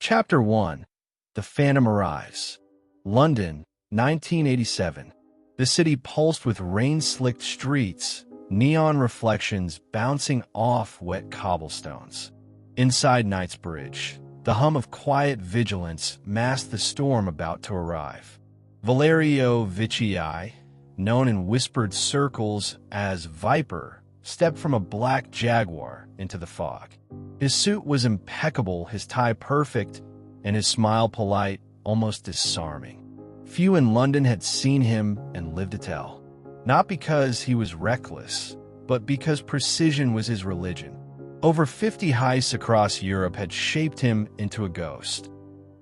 Chapter 1. The Phantom Arrives. London, 1987. The city pulsed with rain-slicked streets, neon reflections bouncing off wet cobblestones. Inside Knightsbridge, the hum of quiet vigilance masked the storm about to arrive. Valerio Viccei, known in whispered circles as Viper, stepped from a black Jaguar into the fog. His suit was impeccable, his tie perfect, and his smile polite, almost disarming. Few in London had seen him and lived to tell. Not because he was reckless, but because precision was his religion. Over 50 heists across Europe had shaped him into a ghost.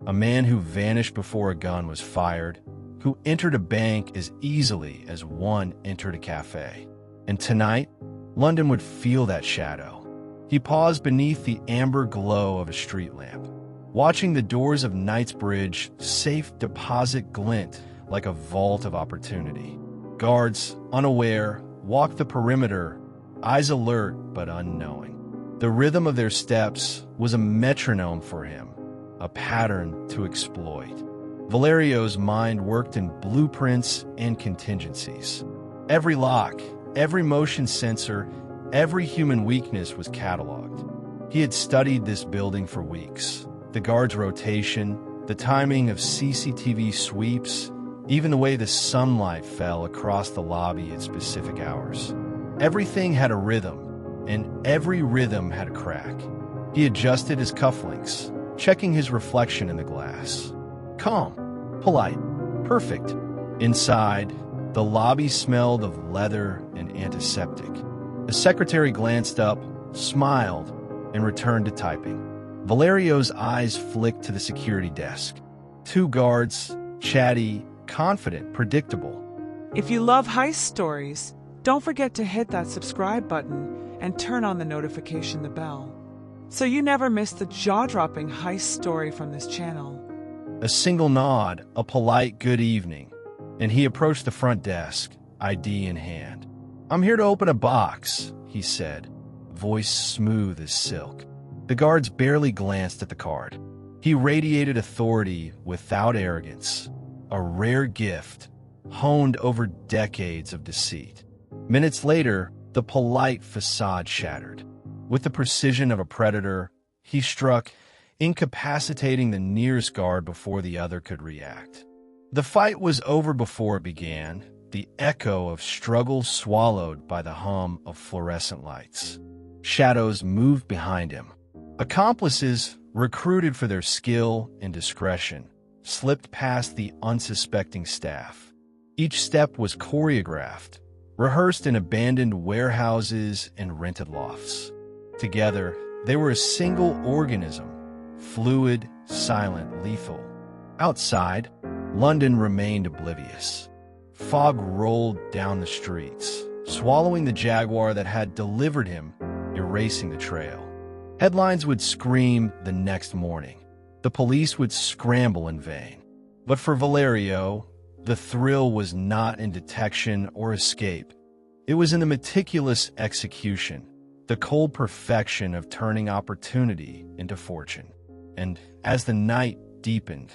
A man who vanished before a gun was fired, who entered a bank as easily as one entered a cafe. And tonight, London would feel that shadow. He paused beneath the amber glow of a street lamp, watching the doors of Knightsbridge Safe Deposit glint like a vault of opportunity. Guards, unaware, walked the perimeter, eyes alert but unknowing. The rhythm of their steps was a metronome for him, a pattern to exploit. Valerio's mind worked in blueprints and contingencies. Every lock, every motion sensor, every human weakness was cataloged. He had studied this building for weeks. The guards' rotation, the timing of CCTV sweeps, even the way the sunlight fell across the lobby at specific hours. Everything had a rhythm, and every rhythm had a crack. He adjusted his cufflinks, checking his reflection in the glass. Calm, polite, perfect. Inside, the lobby smelled of leather and antiseptic. The secretary glanced up, smiled, and returned to typing. Valerio's eyes flicked to the security desk. Two guards, chatty, confident, predictable. If you love heist stories, don't forget to hit that subscribe button and turn on the notification bell, so you never miss the jaw-dropping heist story from this channel. A single nod, a polite good evening, and he approached the front desk, ID in hand. "I'm here to open a box," he said, voice smooth as silk. The guards barely glanced at the card. He radiated authority without arrogance, a rare gift, honed over decades of deceit. Minutes later, the polite facade shattered. With the precision of a predator, he struck, incapacitating the nearest guard before the other could react. The fight was over before it began, the echo of struggle swallowed by the hum of fluorescent lights. Shadows moved behind him. Accomplices, recruited for their skill and discretion, slipped past the unsuspecting staff. Each step was choreographed, rehearsed in abandoned warehouses and rented lofts. Together, they were a single organism, fluid, silent, lethal. Outside, London remained oblivious. Fog rolled down the streets, swallowing the Jaguar that had delivered him, erasing the trail. Headlines would scream the next morning. The police would scramble in vain. But for Valerio, the thrill was not in detection or escape. It was in the meticulous execution, the cold perfection of turning opportunity into fortune. And as the night deepened,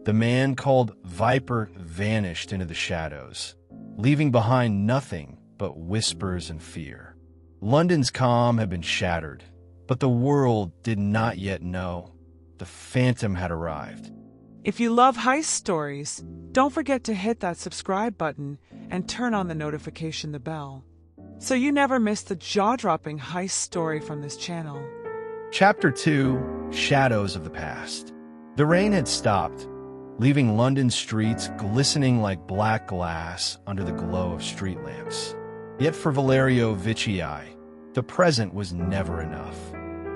the man called Viper vanished into the shadows, leaving behind nothing but whispers and fear. London's calm had been shattered, but the world did not yet know. The Phantom had arrived. If you love heist stories, don't forget to hit that subscribe button and turn on the notification bell, so you never miss the jaw-dropping heist story from this channel. Chapter 2. Shadows of the Past. The rain had stopped, leaving London's streets glistening like black glass under the glow of street lamps. Yet for Valerio Viccei, the present was never enough.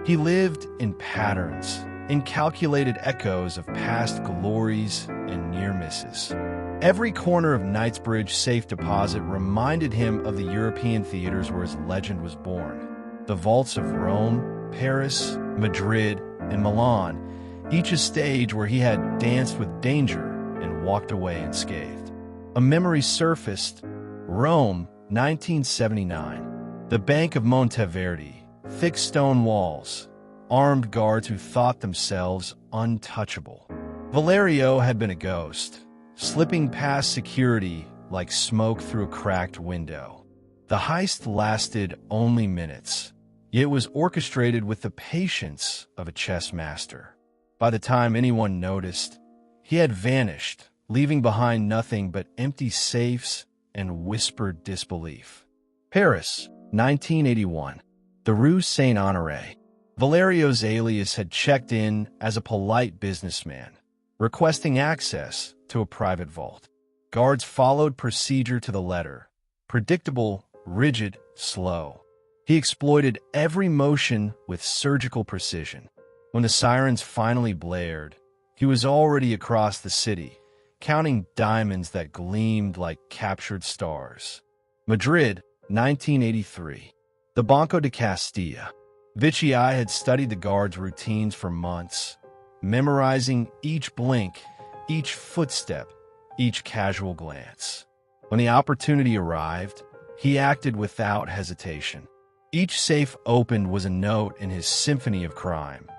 He lived in patterns, in calculated echoes of past glories and near misses. Every corner of Knightsbridge Safe Deposit reminded him of the European theaters where his legend was born. The vaults of Rome, Paris, Madrid, and Milan, each a stage where he had danced with danger and walked away unscathed. A memory surfaced. Rome, 1979. The Bank of Monteverdi, thick stone walls, armed guards who thought themselves untouchable. Valerio had been a ghost, slipping past security like smoke through a cracked window. The heist lasted only minutes, yet was orchestrated with the patience of a chess master. By the time anyone noticed, he had vanished, leaving behind nothing but empty safes and whispered disbelief. Paris, 1981. The Rue Saint-Honoré. Valerio's alias had checked in as a polite businessman, requesting access to a private vault. Guards followed procedure to the letter. Predictable, rigid, slow. He exploited every motion with surgical precision. When the sirens finally blared, he was already across the city, counting diamonds that gleamed like captured stars. Madrid, 1983. The Banco de Castilla. Viccei had studied the guards' routines for months, memorizing each blink, each footstep, each casual glance. When the opportunity arrived, he acted without hesitation. Each safe opened was a note in his symphony of crime,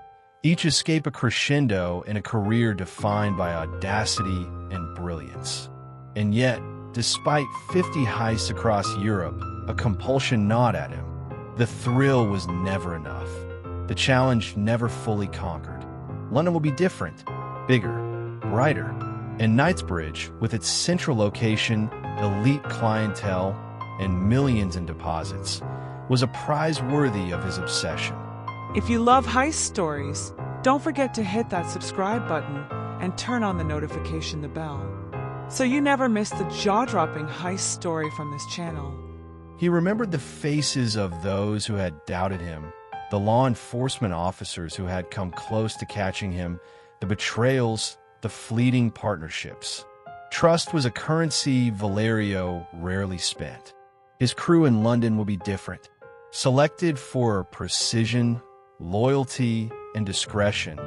each escape a crescendo in a career defined by audacity and brilliance. And yet, despite 50 heists across Europe, a compulsion gnawed at him. The thrill was never enough. The challenge never fully conquered. London will be different, bigger, brighter. And Knightsbridge, with its central location, elite clientele, and millions in deposits, was a prize worthy of his obsession. If you love heist stories, don't forget to hit that subscribe button and turn on the notification bell, so you never miss the jaw-dropping heist story from this channel. He remembered the faces of those who had doubted him, the law enforcement officers who had come close to catching him, the betrayals, the fleeting partnerships. Trust was a currency Valerio rarely spent. His crew in London will be different, selected for precision, loyalty, and discretion.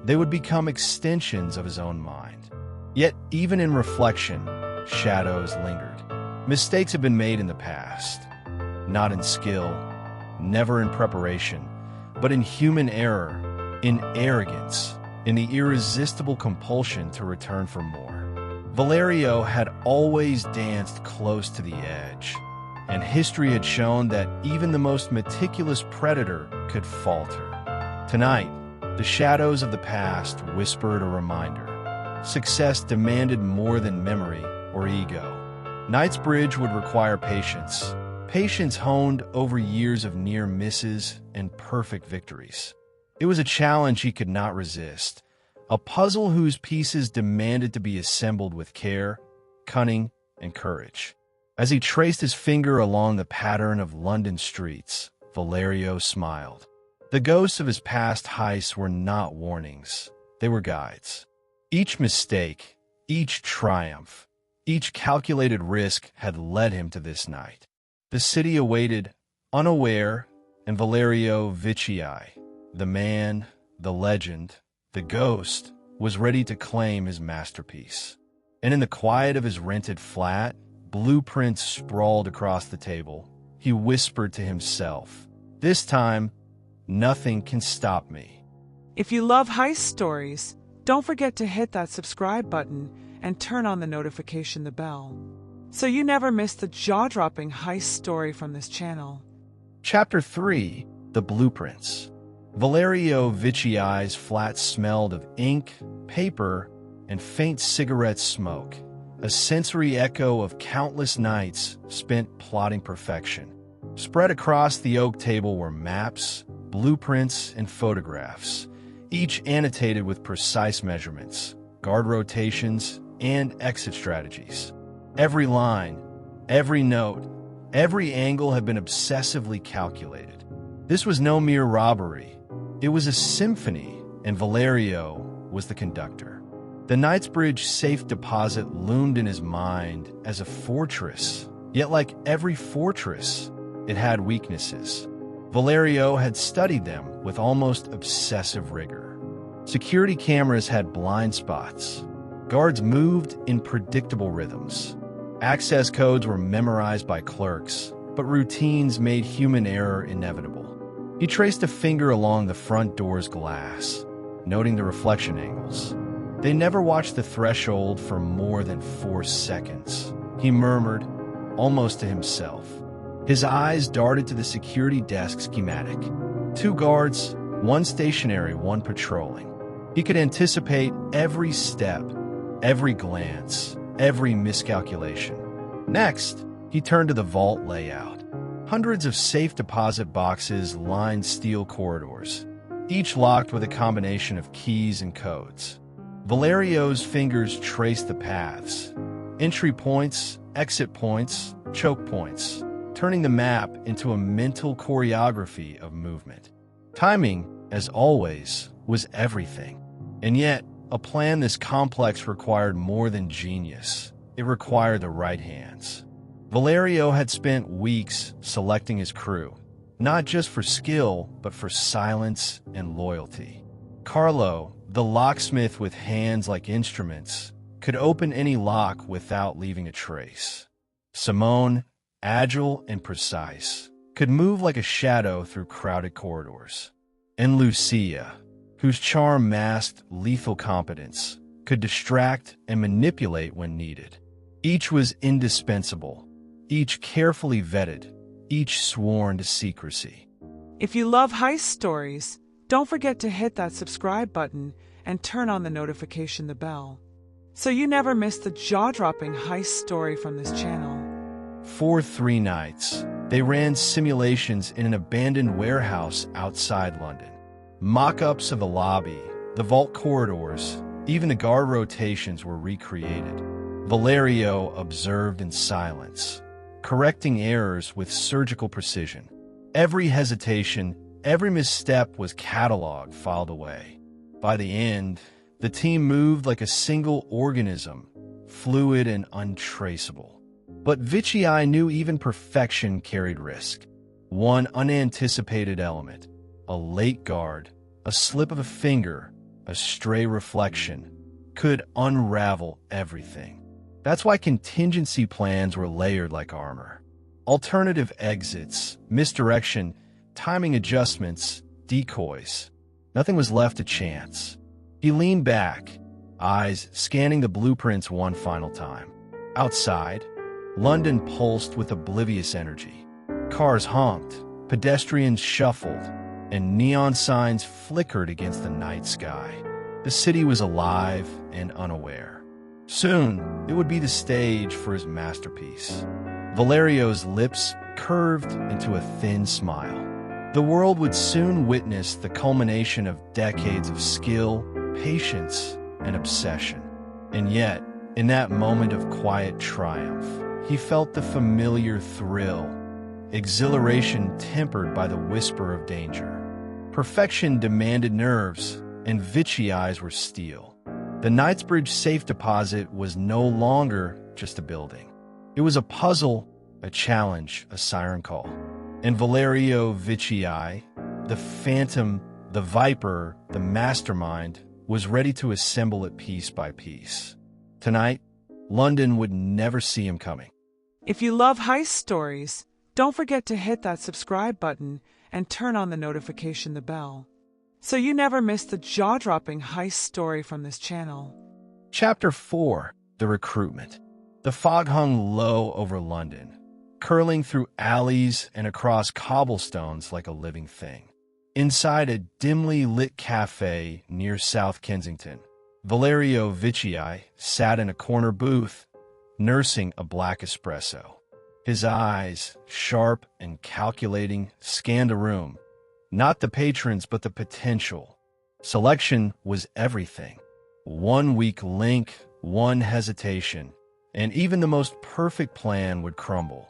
They would become extensions of his own mind. Yet, even in reflection, shadows lingered. Mistakes have been made in the past, not in skill, never in preparation, but in human error, in arrogance, in the irresistible compulsion to return for more. Valerio had always danced close to the edge, and history had shown that even the most meticulous predator could falter. Tonight, the shadows of the past whispered a reminder. Success demanded more than memory or ego. Knightsbridge would require patience. Patience honed over years of near misses and perfect victories. It was a challenge he could not resist, a puzzle whose pieces demanded to be assembled with care, cunning, and courage. As he traced his finger along the pattern of London streets, Valerio smiled. The ghosts of his past heists were not warnings, they were guides. Each mistake, each triumph, each calculated risk had led him to this night. The city awaited, unaware, and Valerio Viccei, the man, the legend, the ghost, was ready to claim his masterpiece. And in the quiet of his rented flat, blueprints sprawled across the table. He whispered to himself, "This time, nothing can stop me." If you love heist stories, don't forget to hit that subscribe button and turn on the notification bell, so you never miss the jaw-dropping heist story from this channel. Chapter 3. The Blueprints. Valerio Viccei's flat smelled of ink, paper, and faint cigarette smoke, a sensory echo of countless nights spent plotting perfection. Spread across the oak table were maps, blueprints, and photographs, each annotated with precise measurements, guard rotations, and exit strategies. Every line, every note, every angle had been obsessively calculated. This was no mere robbery. It was a symphony, and Valerio was the conductor. The Knightsbridge Safe Deposit loomed in his mind as a fortress, yet like every fortress, it had weaknesses. Valerio had studied them with almost obsessive rigor. Security cameras had blind spots. Guards moved in predictable rhythms. Access codes were memorized by clerks, but routines made human error inevitable. He traced a finger along the front door's glass, noting the reflection angles. They never watched the threshold for more than 4 seconds. He murmured, almost to himself. His eyes darted to the security desk schematic. 2 guards, 1 stationary, 1 patrolling. He could anticipate every step, every glance, every miscalculation. Next, he turned to the vault layout. Hundreds of safe deposit boxes lined steel corridors, each locked with a combination of keys and codes. Valerio's fingers traced the paths, entry points, exit points, choke points, turning the map into a mental choreography of movement. Timing, as always, was everything. And yet, a plan this complex required more than genius. It required the right hands. Valerio had spent weeks selecting his crew, not just for skill, but for silence and loyalty. Carlo, the locksmith with hands like instruments, could open any lock without leaving a trace. Simone, agile and precise, could move like a shadow through crowded corridors. And Lucia, whose charm masked lethal competence, could distract and manipulate when needed. Each was indispensable, each carefully vetted, each sworn to secrecy. If you love heist stories, don't forget to hit that subscribe button and turn on the notification bell, so you never miss the jaw-dropping heist story from this channel. For 3 nights, they ran simulations in an abandoned warehouse outside London. Mock-ups of the lobby, the vault corridors, even the guard rotations were recreated. Valerio observed in silence, correcting errors with surgical precision. Every hesitation, every misstep was cataloged, filed away. By the end, the team moved like a single organism, fluid and untraceable. But Viccei knew even perfection carried risk. One unanticipated element, a late guard, a slip of a finger, a stray reflection, could unravel everything. That's why contingency plans were layered like armor. Alternative exits, misdirection, timing adjustments, decoys. Nothing was left to chance. He leaned back, eyes scanning the blueprints one final time. Outside, London pulsed with oblivious energy. Cars honked, pedestrians shuffled, and neon signs flickered against the night sky. The city was alive and unaware. Soon, it would be the stage for his masterpiece. Valerio's lips curved into a thin smile. The world would soon witness the culmination of decades of skill, patience, and obsession. And yet, in that moment of quiet triumph, he felt the familiar thrill, exhilaration tempered by the whisper of danger. Perfection demanded nerves, and Viccei's eyes were steel. The Knightsbridge Safe Deposit was no longer just a building. It was a puzzle, a challenge, a siren call. And Valerio Viccei, the phantom, the viper, the mastermind, was ready to assemble it piece by piece. Tonight, London would never see him coming. If you love heist stories, don't forget to hit that subscribe button and turn on the notification bell, so you never miss the jaw-dropping heist story from this channel. Chapter 4: The Recruitment. The fog hung low over London, curling through alleys and across cobblestones like a living thing. Inside a dimly lit cafe near South Kensington, Valerio Viccei sat in a corner booth, nursing a black espresso. His eyes, sharp and calculating, scanned the room. Not the patrons, but the potential. Selection was everything. One weak link, one hesitation, and even the most perfect plan would crumble.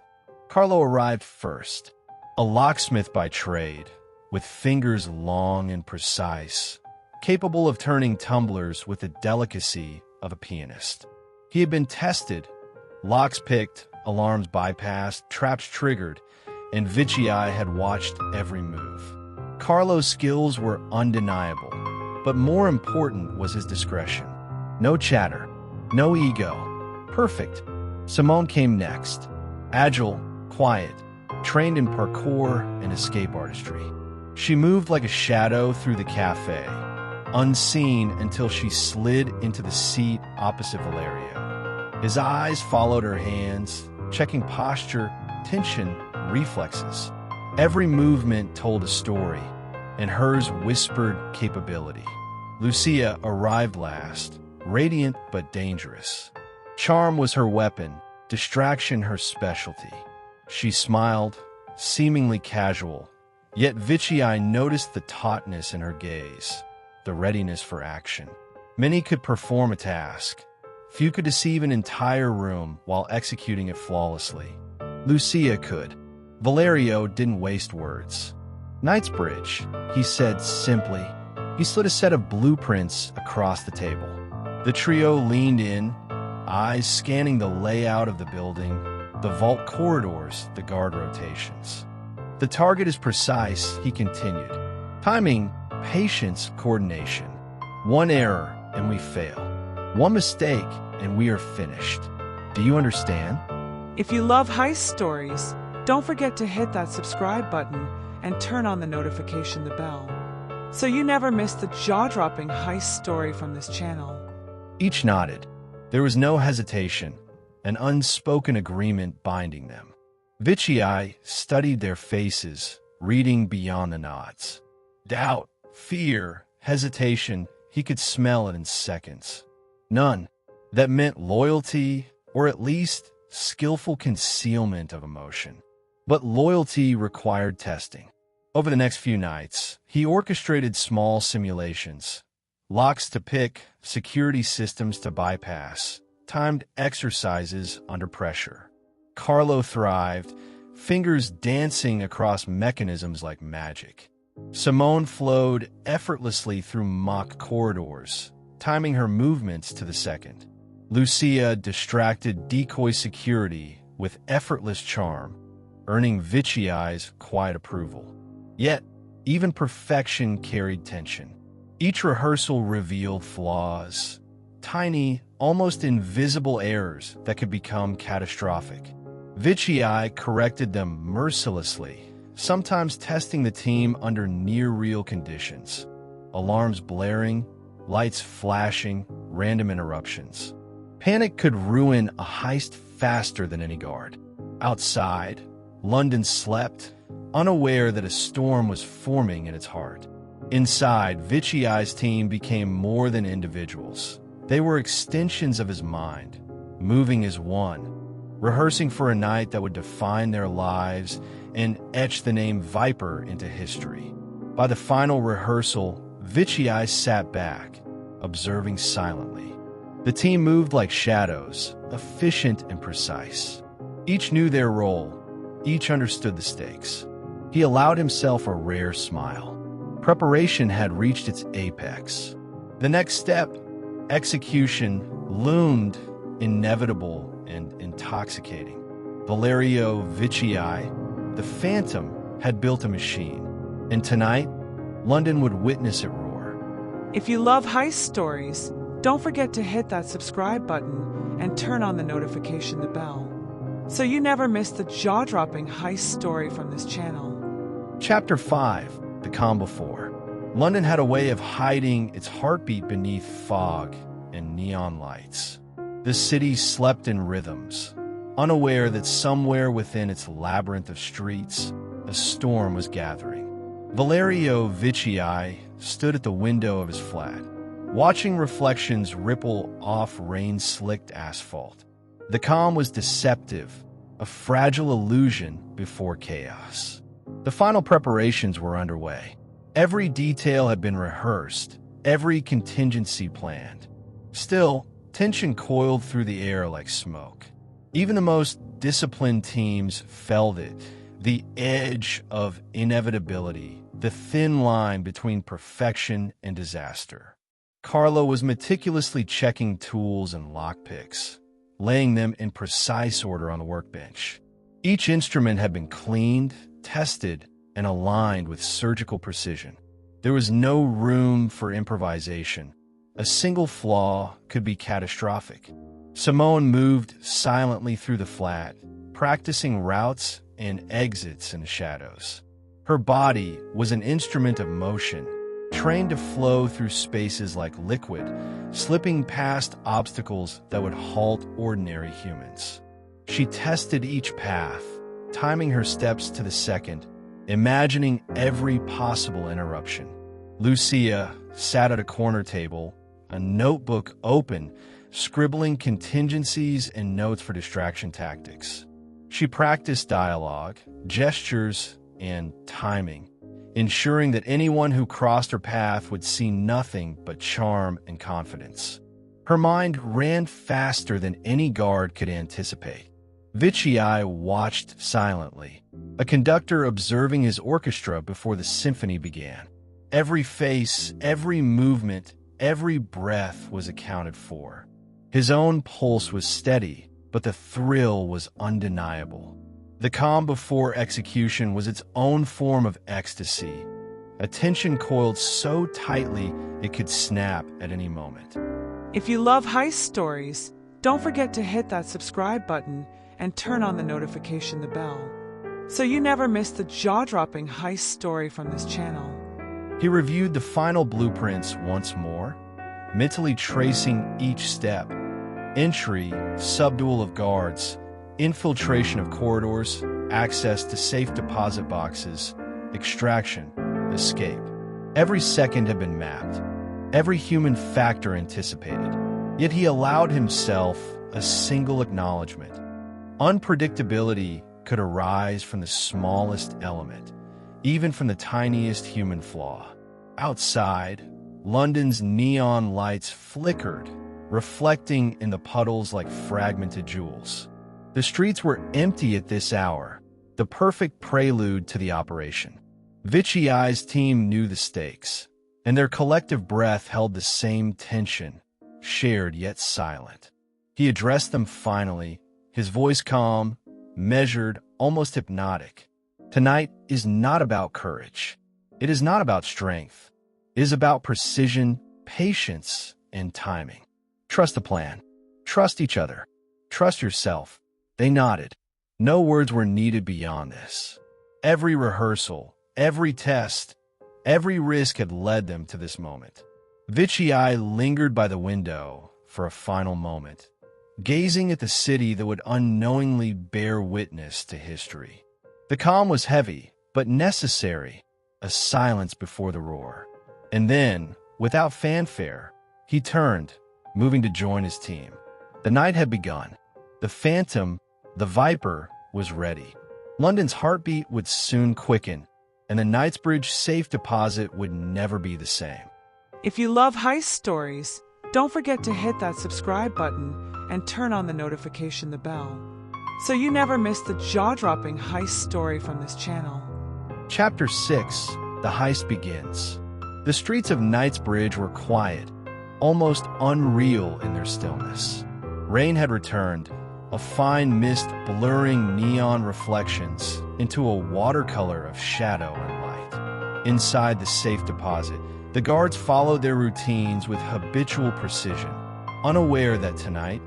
Carlo arrived first, a locksmith by trade, with fingers long and precise, capable of turning tumblers with the delicacy of a pianist. He had been tested, locks picked, alarms bypassed, traps triggered, and Viccei had watched every move. Carlo's skills were undeniable, but more important was his discretion. No chatter, no ego. Perfect. Simone came next. Agile, quiet, trained in parkour and escape artistry. She moved like a shadow through the cafe, unseen until she slid into the seat opposite Valerio. His eyes followed her hands, checking posture, tension, reflexes. Every movement told a story, and hers whispered capability. Lucia arrived last, radiant but dangerous. Charm was her weapon, distraction her specialty. She smiled, seemingly casual, yet Viccei noticed the tautness in her gaze, the readiness for action. Many could perform a task. Few could deceive an entire room while executing it flawlessly. Lucia could. Valerio didn't waste words. "Knightsbridge," he said simply. He slid a set of blueprints across the table. The trio leaned in, eyes scanning the layout of the building, the vault corridors, the guard rotations. "The target is precise," he continued. "Timing, patience, coordination. One error, and we fail. One mistake, and we are finished. Do you understand?" If you love heist stories, don't forget to hit that subscribe button and turn on the notification bell, so you never miss the jaw-dropping heist story from this channel. Each nodded. There was no hesitation, an unspoken agreement binding them. Viccei studied their faces, reading beyond the nods. Doubt, fear, hesitation, he could smell it in seconds. None. That meant loyalty, or at least skillful concealment of emotion. But loyalty required testing. Over the next few nights, he orchestrated small simulations, locks to pick, security systems to bypass, timed exercises under pressure. Carlo thrived, fingers dancing across mechanisms like magic. Simone flowed effortlessly through mock corridors, timing her movements to the second. Lucia distracted decoy security with effortless charm, earning Viccei's quiet approval. Yet, even perfection carried tension. Each rehearsal revealed flaws, tiny, almost invisible errors that could become catastrophic. Viccei corrected them mercilessly, sometimes testing the team under near-real conditions. Alarms blaring, lights flashing, random interruptions. Panic could ruin a heist faster than any guard. Outside, London slept, unaware that a storm was forming in its heart. Inside, Viccei's team became more than individuals. They were extensions of his mind, moving as one, rehearsing for a night that would define their lives and etch the name Viper into history. By the final rehearsal, Viccei sat back, observing silently. The team moved like shadows, efficient and precise. Each knew their role, each understood the stakes. He allowed himself a rare smile. Preparation had reached its apex. The next step, execution, loomed inevitable and intoxicating. Valerio Viccei, the Phantom, had built a machine, and tonight, London would witness it roar. If you love heist stories, don't forget to hit that subscribe button and turn on the notification bell, so you never miss the jaw-dropping heist story from this channel. Chapter 5, The Calm Before. London had a way of hiding its heartbeat beneath fog and neon lights. The city slept in rhythms, unaware that somewhere within its labyrinth of streets, a storm was gathering. Valerio Viccei stood at the window of his flat, watching reflections ripple off rain-slicked asphalt. The calm was deceptive, a fragile illusion before chaos. The final preparations were underway. Every detail had been rehearsed, every contingency planned. Still, tension coiled through the air like smoke. Even the most disciplined teams felt it, the edge of inevitability, the thin line between perfection and disaster. Carlo was meticulously checking tools and lockpicks, laying them in precise order on the workbench. Each instrument had been cleaned, tested, and aligned with surgical precision. There was no room for improvisation. A single flaw could be catastrophic. Simone moved silently through the flat, practicing routes and exits in the shadows. Her body was an instrument of motion, trained to flow through spaces like liquid, slipping past obstacles that would halt ordinary humans. She tested each path, timing her steps to the second, imagining every possible interruption. Lucia sat at a corner table, a notebook open, scribbling contingencies and notes for distraction tactics. She practiced dialogue, gestures, and timing, ensuring that anyone who crossed her path would see nothing but charm and confidence. Her mind ran faster than any guard could anticipate. Viccei watched silently, a conductor observing his orchestra before the symphony began. Every face, every movement, every breath was accounted for. His own pulse was steady, but the thrill was undeniable. The calm before execution was its own form of ecstasy, a tension coiled so tightly it could snap at any moment. If you love heist stories, don't forget to hit that subscribe button and turn on the notification bell, so you never miss the jaw-dropping heist story from this channel. He reviewed the final blueprints once more, mentally tracing each step: entry, subdual of guards, infiltration of corridors, access to safe deposit boxes, extraction, escape. Every second had been mapped, every human factor anticipated. Yet he allowed himself a single acknowledgement. Unpredictability could arise from the smallest element, even from the tiniest human flaw. Outside, London's neon lights flickered, reflecting in the puddles like fragmented jewels. The streets were empty at this hour, the perfect prelude to the operation. Viccei's team knew the stakes, and their collective breath held the same tension, shared yet silent. He addressed them finally, his voice calm, measured, almost hypnotic. Tonight is not about courage. It is not about strength. It is about precision, patience, and timing. Trust the plan. Trust each other. Trust yourself. They nodded. No words were needed beyond this. Every rehearsal, every test, every risk had led them to this moment. Viccei lingered by the window for a final moment, gazing at the city that would unknowingly bear witness to history. The calm was heavy, but necessary, a silence before the roar. And then, without fanfare, he turned, moving to join his team. The night had begun. The Phantom, the Viper, was ready. London's heartbeat would soon quicken, and the Knightsbridge Safe Deposit would never be the same. If you love heist stories, don't forget to hit that subscribe button and turn on the notification bell, so you never miss the jaw-dropping heist story from this channel. Chapter 6. The Heist Begins. The streets of Knightsbridge were quiet, almost unreal in their stillness. Rain had returned, a fine mist blurring neon reflections into a watercolor of shadow and light. Inside the safe deposit, the guards followed their routines with habitual precision, unaware that tonight,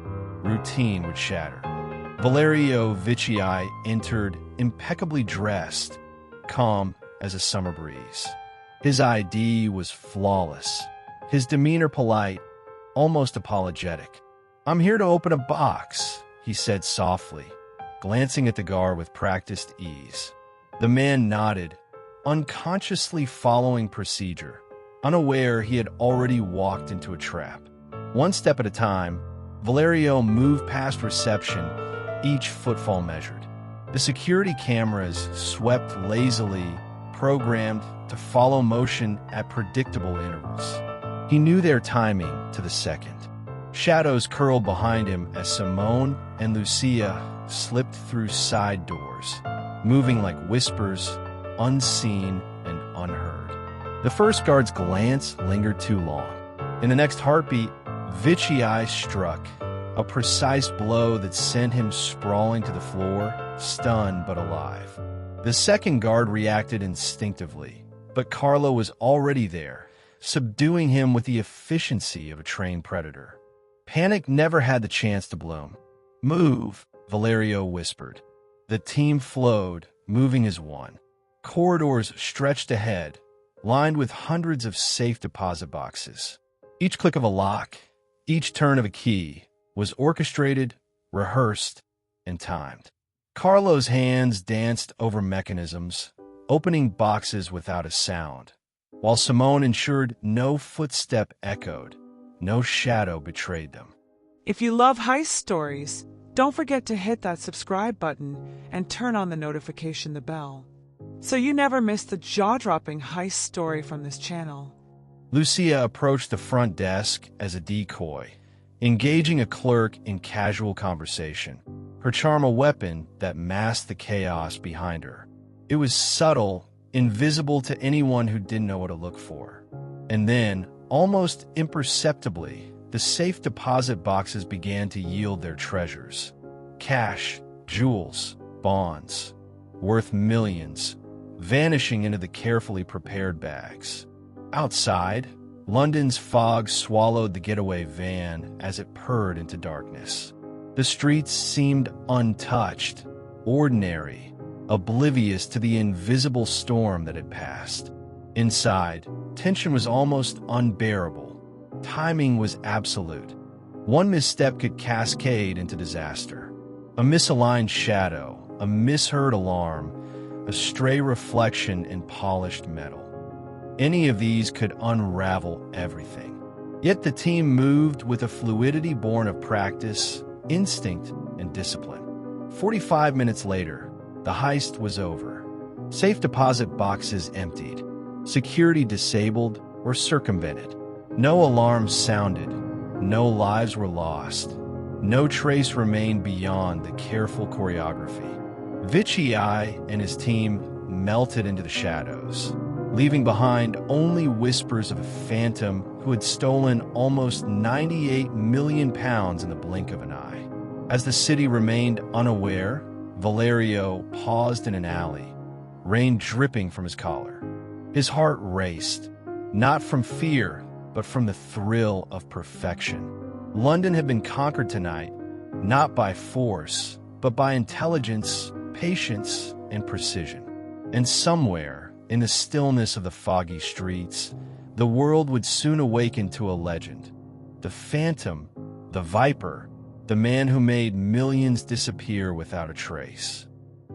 routine would shatter. Valerio Viccei entered impeccably dressed, calm as a summer breeze. His ID was flawless, his demeanor polite, almost apologetic. "I'm here to open a box," he said softly, glancing at the guard with practiced ease. The man nodded, unconsciously following procedure, unaware he had already walked into a trap. One step at a time, Valerio moved past reception, each footfall measured. The security cameras swept lazily, programmed to follow motion at predictable intervals. He knew their timing to the second. Shadows curled behind him as Simone and Lucia slipped through side doors, moving like whispers, unseen and unheard. The first guard's glance lingered too long. In the next heartbeat, Viccei struck, a precise blow that sent him sprawling to the floor, stunned but alive. The second guard reacted instinctively, but Carlo was already there, subduing him with the efficiency of a trained predator. Panic never had the chance to bloom. "Move," Valerio whispered. The team flowed, moving as one. Corridors stretched ahead, lined with hundreds of safe deposit boxes. Each click of a lock, each turn of a key, was orchestrated, rehearsed, and timed. Carlo's hands danced over mechanisms, opening boxes without a sound, while Simone ensured no footstep echoed, no shadow betrayed them. If you love heist stories, don't forget to hit that subscribe button and turn on the notification bell, so you never miss the jaw-dropping heist story from this channel. Lucia approached the front desk as a decoy, engaging a clerk in casual conversation, her charm a weapon that masked the chaos behind her. It was subtle, invisible to anyone who didn't know what to look for. And then, almost imperceptibly, the safe deposit boxes began to yield their treasures. Cash, jewels, bonds, worth millions, vanishing into the carefully prepared bags. Outside, London's fog swallowed the getaway van as it purred into darkness. The streets seemed untouched, ordinary, oblivious to the invisible storm that had passed. Inside, tension was almost unbearable. Timing was absolute. One misstep could cascade into disaster. A misaligned shadow, a misheard alarm, a stray reflection in polished metal. Any of these could unravel everything. Yet the team moved with a fluidity born of practice, instinct, and discipline. 45 minutes later, the heist was over. Safe deposit boxes emptied, security disabled or circumvented. No alarms sounded, no lives were lost, no trace remained beyond the careful choreography. Viccei and his team melted into the shadows, leaving behind only whispers of a phantom who had stolen almost £98 million in the blink of an eye. As the city remained unaware, Valerio paused in an alley, rain dripping from his collar. His heart raced, not from fear, but from the thrill of perfection. London had been conquered tonight, not by force, but by intelligence, patience, and precision. And somewhere, in the stillness of the foggy streets, the world would soon awaken to a legend. The Phantom, the Viper, the man who made millions disappear without a trace.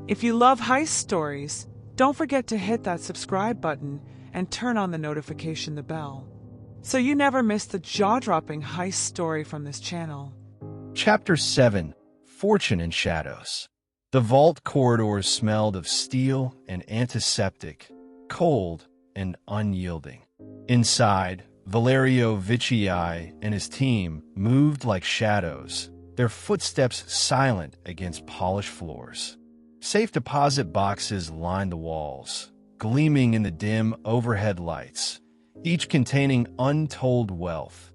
If you love heist stories, don't forget to hit that subscribe button and turn on the notification bell, so you never miss the jaw-dropping heist story from this channel. Chapter 7: Fortune in Shadows. The vault corridors smelled of steel and antiseptic, cold and unyielding. Inside, Valerio Viccei and his team moved like shadows, their footsteps silent against polished floors. Safe deposit boxes lined the walls, gleaming in the dim overhead lights, each containing untold wealth.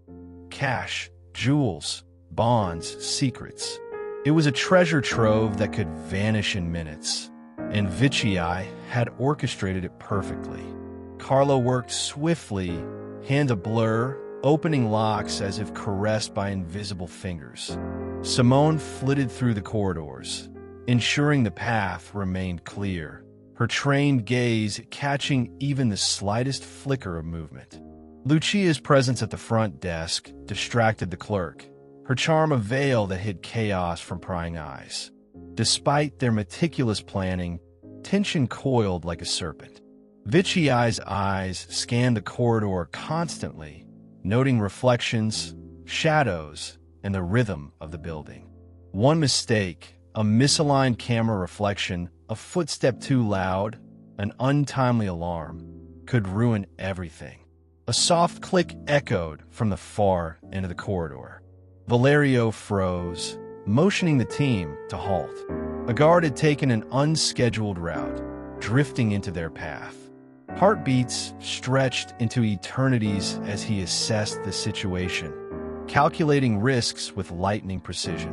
Cash, jewels, bonds, secrets. It was a treasure trove that could vanish in minutes, and Viccei had orchestrated it perfectly. Carlo worked swiftly, hand a blur, opening locks as if caressed by invisible fingers. Simone flitted through the corridors, ensuring the path remained clear, her trained gaze catching even the slightest flicker of movement. Lucia's presence at the front desk distracted the clerk, her charm a veil that hid chaos from prying eyes. Despite their meticulous planning, tension coiled like a serpent. Viccei's eyes scanned the corridor constantly, noting reflections, shadows, and the rhythm of the building. One mistake, a misaligned camera reflection, a footstep too loud, an untimely alarm, could ruin everything. A soft click echoed from the far end of the corridor. Valerio froze, motioning the team to halt. A guard had taken an unscheduled route, drifting into their path. Heartbeats stretched into eternities as he assessed the situation, calculating risks with lightning precision.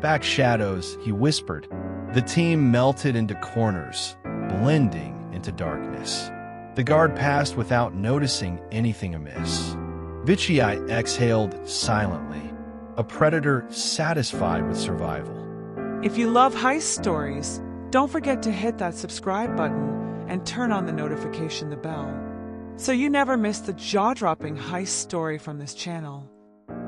Back shadows, he whispered. The team melted into corners, blending into darkness. The guard passed without noticing anything amiss. Viccei exhaled silently, a predator satisfied with survival. If you love heist stories, don't forget to hit that subscribe button and turn on the notification bell, so you never miss the jaw-dropping heist story from this channel.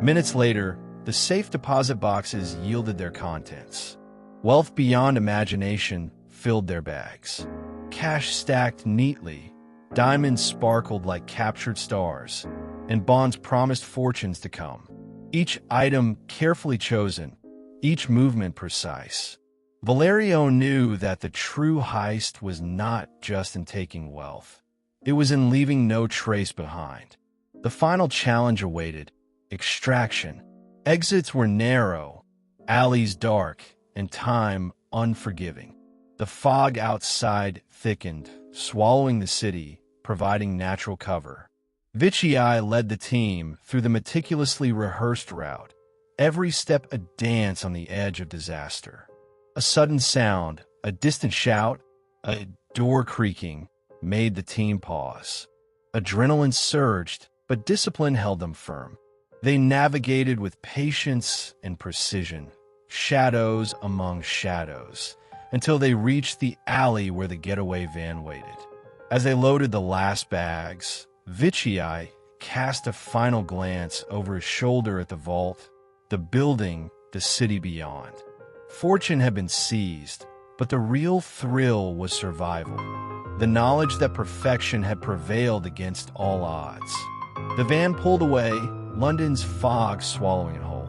Minutes later, the safe deposit boxes yielded their contents. Wealth beyond imagination filled their bags. Cash stacked neatly, diamonds sparkled like captured stars, and bonds promised fortunes to come. Each item carefully chosen, each movement precise. Valerio knew that the true heist was not just in taking wealth. It was in leaving no trace behind. The final challenge awaited: extraction. Exits were narrow, alleys dark, and time unforgiving. The fog outside thickened, swallowing the city, providing natural cover. Viccei led the team through the meticulously rehearsed route, every step a dance on the edge of disaster. A sudden sound, a distant shout, a door creaking, made the team pause. Adrenaline surged, but discipline held them firm. They navigated with patience and precision, shadows among shadows, until they reached the alley where the getaway van waited. As they loaded the last bags, Viccei cast a final glance over his shoulder at the vault, the building, the city beyond. Fortune had been seized, but the real thrill was survival. The knowledge that perfection had prevailed against all odds. The van pulled away, London's fog swallowing it whole.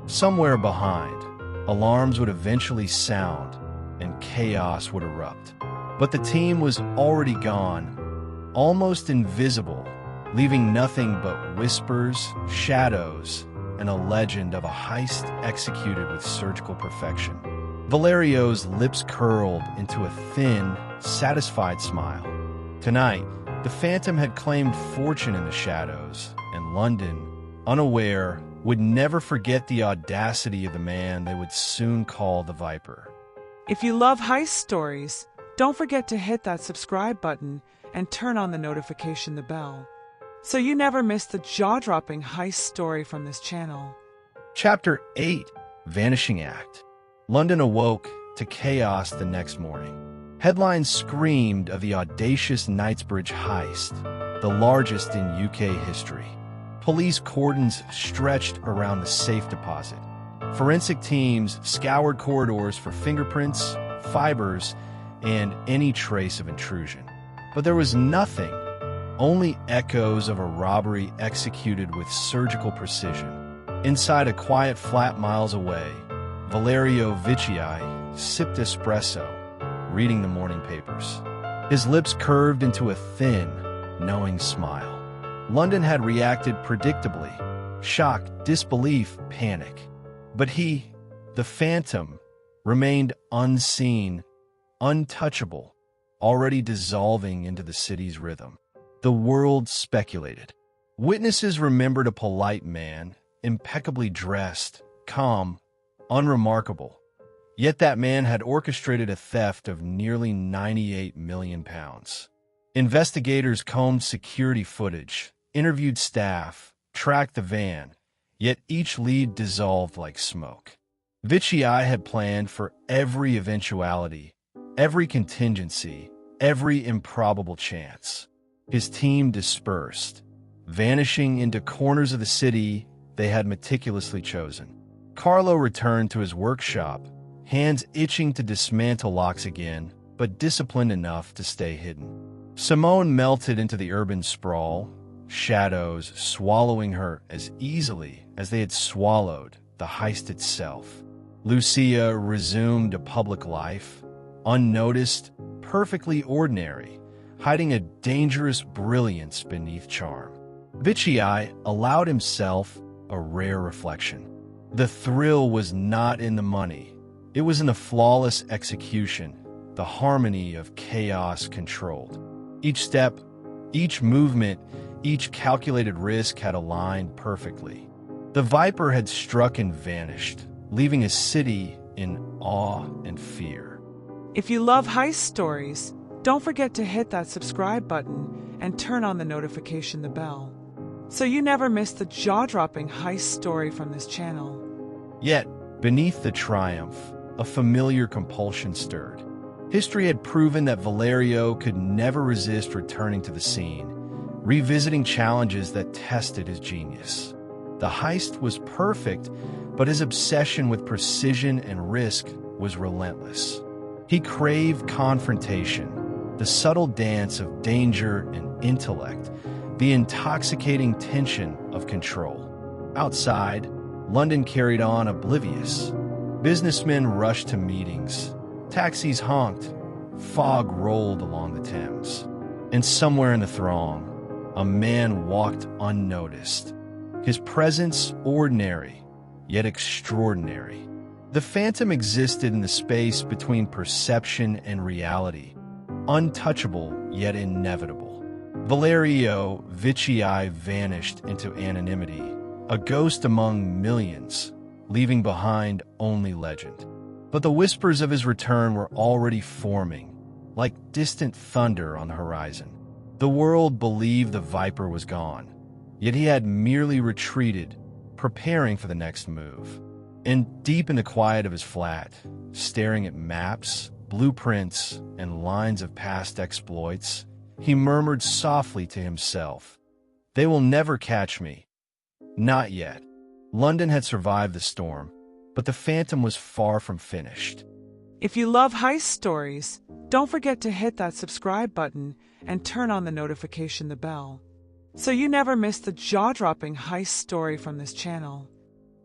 Somewhere behind, alarms would eventually sound, and chaos would erupt. But the team was already gone, almost invisible, leaving nothing but whispers, shadows, and a legend of a heist executed with surgical perfection. Valerio's lips curled into a thin, satisfied smile. Tonight, the Phantom had claimed fortune in the shadows, and London, unaware, would never forget the audacity of the man they would soon call the Viper. If you love heist stories, don't forget to hit that subscribe button and turn on the notification bell, so you never miss the jaw-dropping heist story from this channel. Chapter 8: Vanishing Act. London awoke to chaos the next morning. Headlines screamed of the audacious Knightsbridge heist, the largest in UK history. Police cordons stretched around the safe deposit. Forensic teams scoured corridors for fingerprints, fibers, and any trace of intrusion. But there was nothing, only echoes of a robbery executed with surgical precision. Inside a quiet flat miles away, Valerio Viccei sipped espresso, reading the morning papers. His lips curved into a thin, knowing smile. London had reacted predictably: shock, disbelief, panic. But he, the Phantom, remained unseen, untouchable, already dissolving into the city's rhythm. The world speculated. Witnesses remembered a polite man, impeccably dressed, calm, unremarkable. Yet that man had orchestrated a theft of nearly £98 million. Investigators combed security footage, interviewed staff, tracked the van, yet each lead dissolved like smoke. Viccei had planned for every eventuality, every contingency, every improbable chance. His team dispersed, vanishing into corners of the city they had meticulously chosen. Carlo returned to his workshop, hands itching to dismantle locks again, but disciplined enough to stay hidden. Simone melted into the urban sprawl, shadows swallowing her as easily as they had swallowed the heist itself. Lucia resumed a public life, unnoticed, perfectly ordinary, hiding a dangerous brilliance beneath charm. Viccei allowed himself a rare reflection. The thrill was not in the money. It was in the flawless execution, the harmony of chaos controlled. Each step, each movement, each calculated risk had aligned perfectly. The Viper had struck and vanished, leaving a city in awe and fear. If you love heist stories, don't forget to hit that subscribe button and turn on the notification bell, so you never miss the jaw-dropping heist story from this channel. Yet, beneath the triumph, a familiar compulsion stirred. History had proven that Valerio could never resist returning to the scene, revisiting challenges that tested his genius. The heist was perfect, but his obsession with precision and risk was relentless. He craved confrontation, the subtle dance of danger and intellect, the intoxicating tension of control. Outside, London carried on oblivious. Businessmen rushed to meetings. Taxis honked. Fog rolled along the Thames. And somewhere in the throng, a man walked unnoticed. His presence ordinary, yet extraordinary. The phantom existed in the space between perception and reality, untouchable yet inevitable. Valerio Viccei vanished into anonymity, a ghost among millions, leaving behind only legend. But the whispers of his return were already forming, like distant thunder on the horizon. The world believed the Viper was gone, yet he had merely retreated, preparing for the next move. And deep in the quiet of his flat, staring at maps, blueprints, and lines of past exploits, he murmured softly to himself, "They will never catch me." Not yet. London had survived the storm, but the phantom was far from finished. If you love heist stories, don't forget to hit that subscribe button and turn on the notification bell, so you never miss the jaw-dropping heist story from this channel.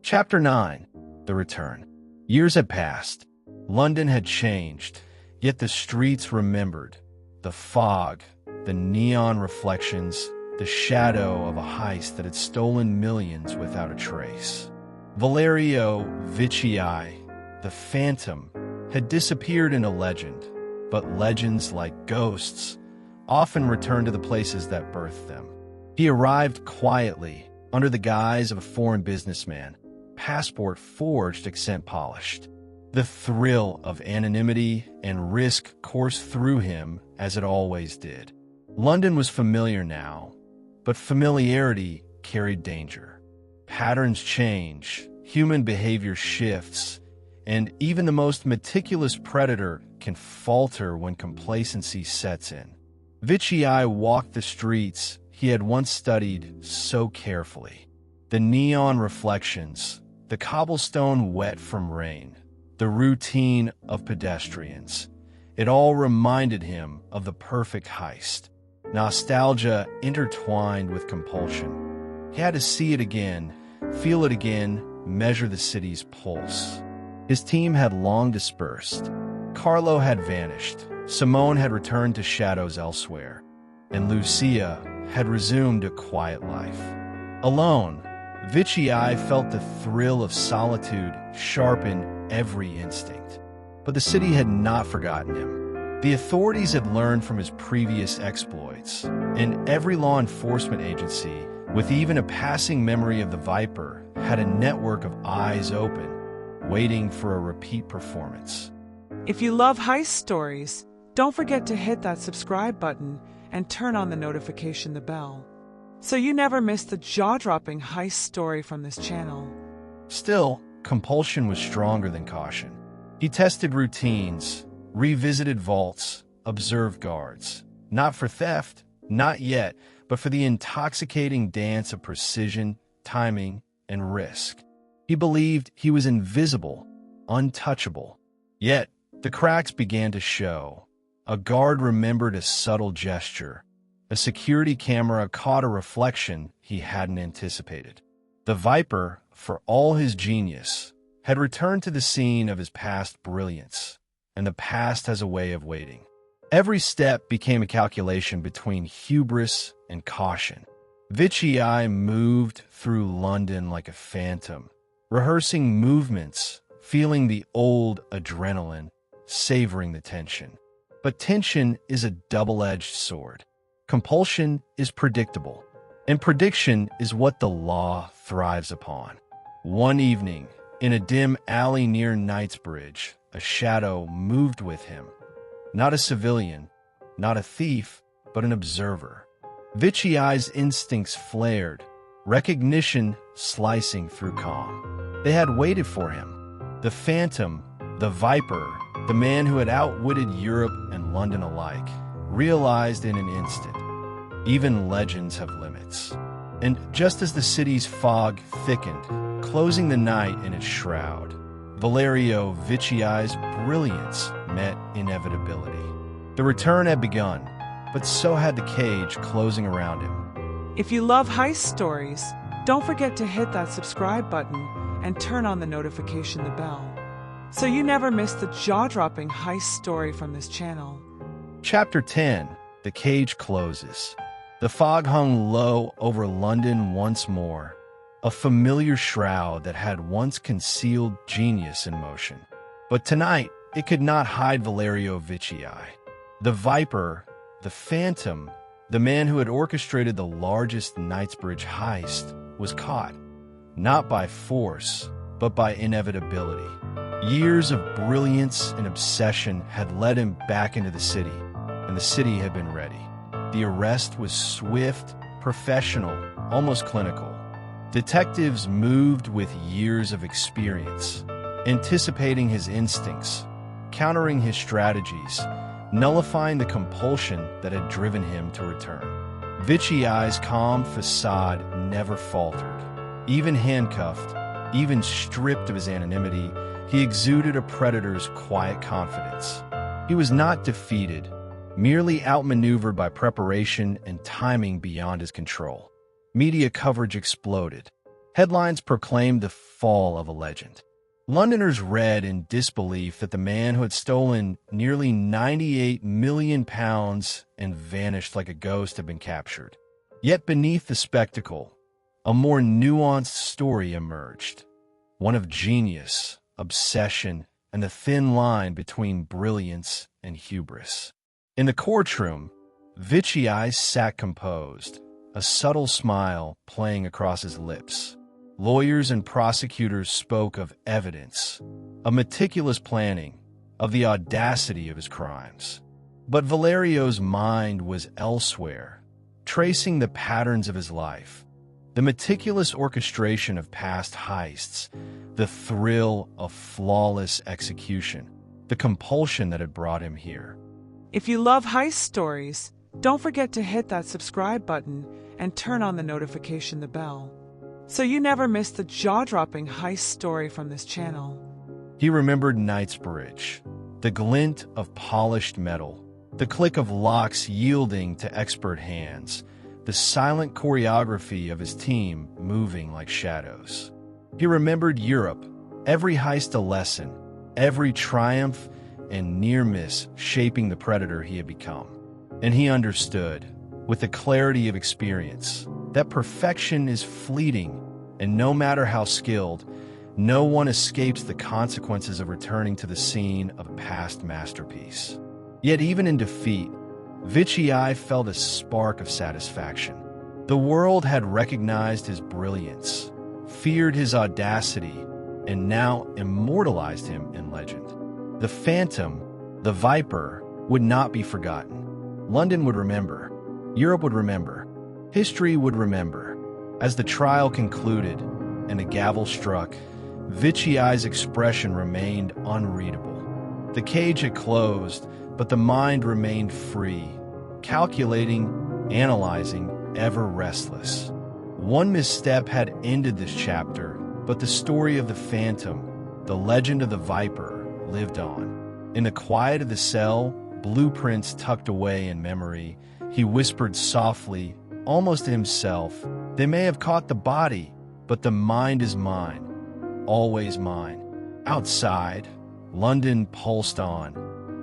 Chapter 9. The Return. Years had passed. London had changed, yet the streets remembered. The fog, the neon reflections, the shadow of a heist that had stolen millions without a trace. Valerio Viccei, the Phantom, had disappeared into legend, but legends, like ghosts, often return to the places that birthed them. He arrived quietly, under the guise of a foreign businessman, passport forged, accent polished. The thrill of anonymity and risk coursed through him as it always did. London was familiar now, but familiarity carried danger. Patterns change, human behavior shifts, and even the most meticulous predator can falter when complacency sets in. Viccei walked the streets he had once studied so carefully. The neon reflections, the cobblestone wet from rain, the routine of pedestrians. It all reminded him of the perfect heist. Nostalgia intertwined with compulsion. He had to see it again, feel it again, measure the city's pulse. His team had long dispersed. Carlo had vanished. Simone had returned to shadows elsewhere. And Lucia had resumed a quiet life. Alone, Viccei felt the thrill of solitude sharpen every instinct. But the city had not forgotten him. The authorities had learned from his previous exploits, and every law enforcement agency, with even a passing memory of the Viper, had a network of eyes open, waiting for a repeat performance. If you love heist stories, don't forget to hit that subscribe button and turn on the notification bell, so you never miss the jaw-dropping heist story from this channel. Still, compulsion was stronger than caution. He tested routines, revisited vaults, observed guards. Not for theft, not yet, but for the intoxicating dance of precision, timing, and risk. He believed he was invisible, untouchable. Yet, the cracks began to show. A guard remembered a subtle gesture. A security camera caught a reflection he hadn't anticipated. The Viper, for all his genius, had returned to the scene of his past brilliance, and the past has a way of waiting. Every step became a calculation between hubris and caution. Viccei moved through London like a phantom, rehearsing movements, feeling the old adrenaline, savoring the tension. But tension is a double-edged sword. Compulsion is predictable, and prediction is what the law thrives upon. One evening, in a dim alley near Knightsbridge, a shadow moved with him. Not a civilian, not a thief, but an observer. Viccei's instincts flared, recognition slicing through calm. They had waited for him. The Phantom, the Viper, the man who had outwitted Europe and London alike, realized in an instant, even legends have limits. And just as the city's fog thickened, closing the night in its shroud, Valerio Viccei's brilliance met inevitability. The return had begun, but so had the cage closing around him. If you love heist stories, don't forget to hit that subscribe button and turn on the notification bell, so you never miss the jaw-dropping heist story from this channel. Chapter 10. The Cage Closes. The fog hung low over London once more, a familiar shroud that had once concealed genius in motion. But tonight, it could not hide Valerio Viccei. The Viper, the Phantom, the man who had orchestrated the largest Knightsbridge heist, was caught, not by force, but by inevitability. Years of brilliance and obsession had led him back into the city, and the city had been ready. The arrest was swift, professional, almost clinical. Detectives moved with years of experience, anticipating his instincts, countering his strategies, nullifying the compulsion that had driven him to return. Viccei's calm facade never faltered. Even handcuffed, even stripped of his anonymity, he exuded a predator's quiet confidence. He was not defeated, merely outmaneuvered by preparation and timing beyond his control. Media coverage exploded. Headlines proclaimed the fall of a legend. Londoners read in disbelief that the man who had stolen nearly £98 million and vanished like a ghost had been captured. Yet beneath the spectacle, a more nuanced story emerged. One of genius, obsession, and the thin line between brilliance and hubris. In the courtroom, Viccei sat composed, a subtle smile playing across his lips. Lawyers and prosecutors spoke of evidence, of meticulous planning, of the audacity of his crimes. But Valerio's mind was elsewhere, tracing the patterns of his life, the meticulous orchestration of past heists, the thrill of flawless execution, the compulsion that had brought him here. If you love heist stories, don't forget to hit that subscribe button and turn on the notification bell, so you never miss the jaw-dropping heist story from this channel. He remembered Knightsbridge, the glint of polished metal, the click of locks yielding to expert hands, the silent choreography of his team moving like shadows. He remembered Europe, every heist a lesson, every triumph and near miss shaping the predator he had become. And he understood, with the clarity of experience, that perfection is fleeting, and no matter how skilled, no one escapes the consequences of returning to the scene of a past masterpiece. Yet even in defeat, Viccei felt a spark of satisfaction. The world had recognized his brilliance, feared his audacity, and now immortalized him in legend. The Phantom, the Viper, would not be forgotten. London would remember. Europe would remember. History would remember. As the trial concluded and the gavel struck, Viccei's expression remained unreadable. The cage had closed, but the mind remained free, calculating, analyzing, ever restless. One misstep had ended this chapter, but the story of the Phantom, the legend of the Viper, lived on. In the quiet of the cell, blueprints tucked away in memory, he whispered softly, almost to himself, "They may have caught the body, but the mind is mine, always mine." Outside, London pulsed on,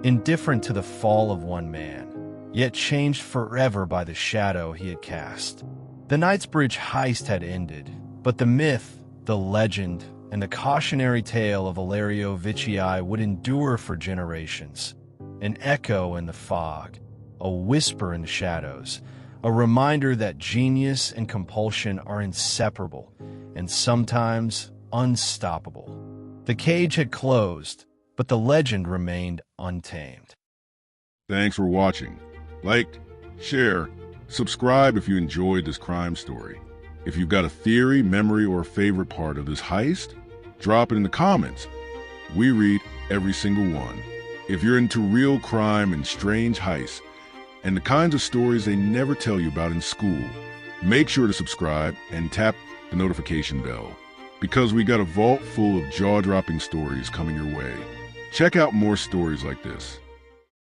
indifferent to the fall of one man, yet changed forever by the shadow he had cast. The Knightsbridge heist had ended, but the myth, the legend, and the cautionary tale of Valerio Viccei would endure for generations. An echo in the fog, a whisper in the shadows, a reminder that genius and compulsion are inseparable and sometimes unstoppable. The cage had closed, but the legend remained untamed. Thanks for watching. Like, share, subscribe if you enjoyed this crime story. If you've got a theory, memory, or favorite part of this heist, drop it in the comments. We read every single one. If you're into real crime and strange heists, and the kinds of stories they never tell you about in school, make sure to subscribe and tap the notification bell, because we got a vault full of jaw-dropping stories coming your way. Check out more stories like this.